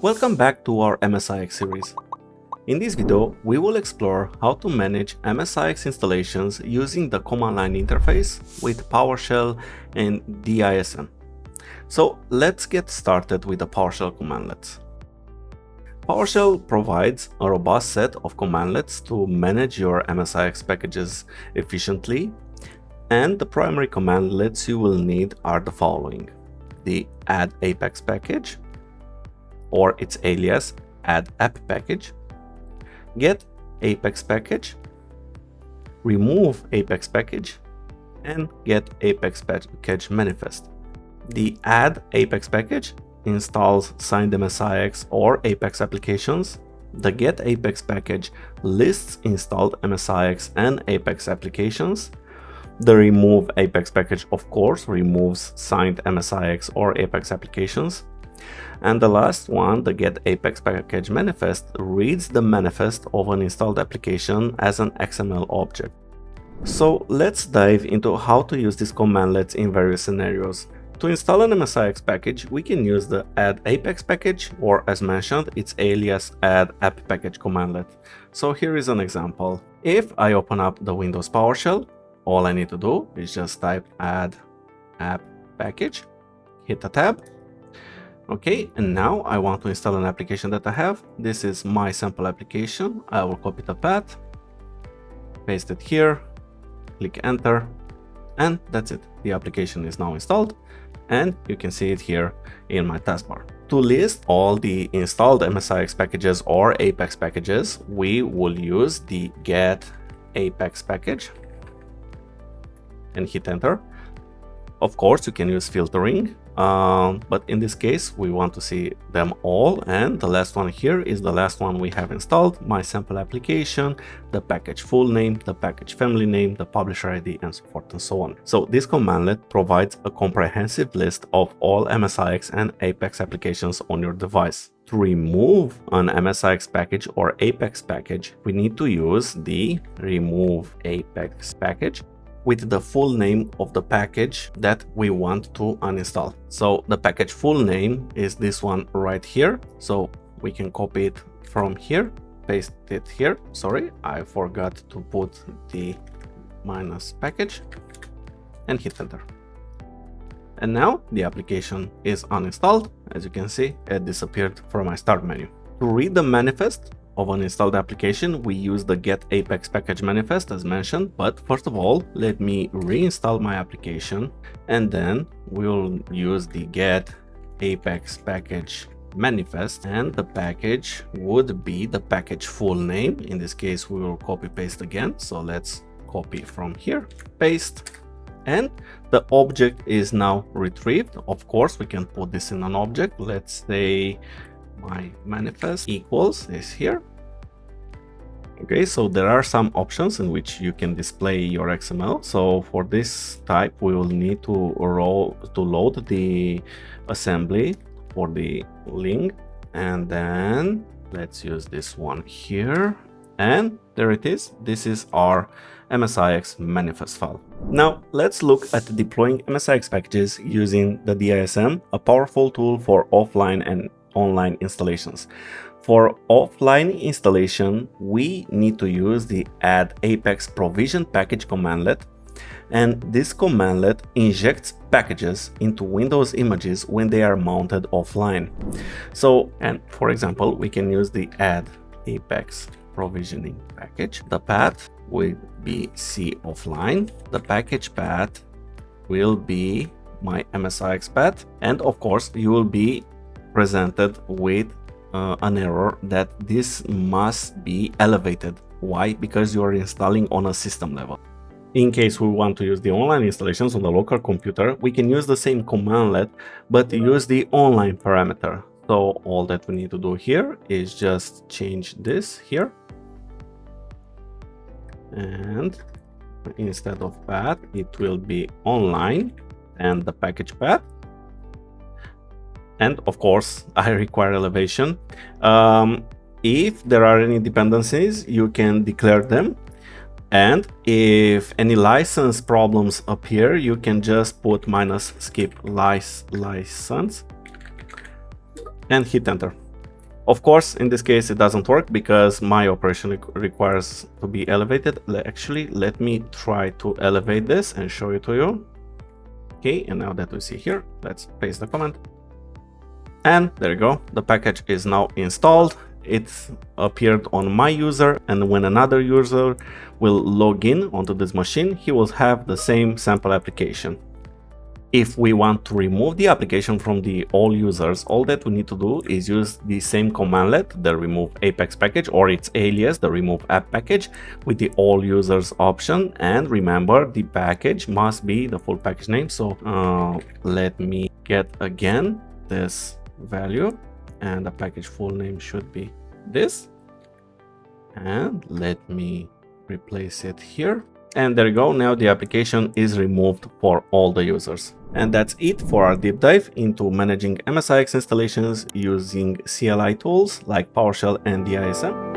Welcome back to our MSIX series. In this video, we will explore how to manage MSIX installations using the command line interface with PowerShell and DISM. So let's get started with the PowerShell commandlets. PowerShell provides a robust set of commandlets to manage your MSIX packages efficiently, and the primary commandlets you will need are the following: the Add-AppxPackage, or its alias Add-AppPackage, Get-AppxPackage, Remove-AppxPackage, and Get-AppxPackageManifest. The Add-AppxPackage installs signed MSIX or Apex applications. The Get-AppxPackage lists installed MSIX and Apex applications. The Remove-AppxPackage, of course, removes signed MSIX or Apex applications. And the last one, the Get-AppxPackageManifest, reads the manifest of an installed application as an XML object. So let's dive into how to use these commandlets in various scenarios. To install an MSIX package, we can use the Add-AppxPackage, or as mentioned, its alias Add-AppPackage commandlet. So here is an example. If I open up the Windows PowerShell, all I need to do is just type Add-AppPackage, hit a tab. Okay, and now I want to install an application that I have. This is my sample application. I will copy the path, paste it here, click enter, and that's it. The application is now installed, and you can see it here in my taskbar. To list all the installed MSIX packages or Apex packages, we will use the Get-AppxPackage and hit enter. Of course, you can use filtering, but in this case, we want to see them all. And the last one here is the last one we have installed, my sample application, the package full name, the package family name, the publisher ID, and so forth and so on. So this commandlet provides a comprehensive list of all MSIX and Apex applications on your device. To remove an MSIX package or Apex package, we need to use the Remove-AppxPackage with the full name of the package that we want to uninstall. So the package full name is this one right here. So we can copy it from here, paste it here. Sorry, I forgot to put the -package and hit enter. And now the application is uninstalled. As you can see, it disappeared from my start menu. To read the manifest of an installed application, we use the Get-AppxPackageManifest as mentioned, but first of all, let me reinstall my application, and then we'll use the Get-AppxPackageManifest, and the package would be the package full name. In this case, we will copy paste again. So let's copy from here, paste, and the object is now retrieved. Of course, we can put this in an object. Let's say my manifest equals is here. Okay, so there are some options in which you can display your XML. So for this type, we will need to load the assembly for the link, and then let's use this one here, and there it is. This is our MSIX manifest file. Now let's look at deploying MSIX packages using the DISM, a powerful tool for offline and online installations. For offline installation, we need to use the Add-AppxProvisionedAppxPackage commandlet, and this commandlet injects packages into Windows images when they are mounted offline. So, and for example, we can use the Add-AppxProvisionedAppxPackage. The path will be C offline. The package path will be my MSIX path, and of course, you will be presented with an error that this must be elevated. Why? Because you are installing on a system level. In case we want to use the online installations on the local computer, we can use the same commandlet, but use the online parameter. So all that we need to do here is just change this here, and instead of path, it will be online and the package path. And of course, I require elevation. If there are any dependencies, you can declare them. And if any license problems appear, you can just put -skip license and hit enter. Of course, in this case, it doesn't work because my operation requires to be elevated. Actually, let me try to elevate this and show it to you. Okay, and now that we see here, let's paste the comment. And there you go. The package is now installed. It appeared on my user, and when another user will log in onto this machine, he will have the same sample application. If we want to remove the application from the all users, all that we need to do is use the same commandlet, the Remove-AppxPackage, or its alias, the Remove-AppPackage, with the all users option. And remember, the package must be the full package name. So let me get again this value, and the package full name should be this. And let me replace it here. And there you go. Now the application is removed for all the users. And that's it for our deep dive into managing MSIX installations using CLI tools like PowerShell and DISM.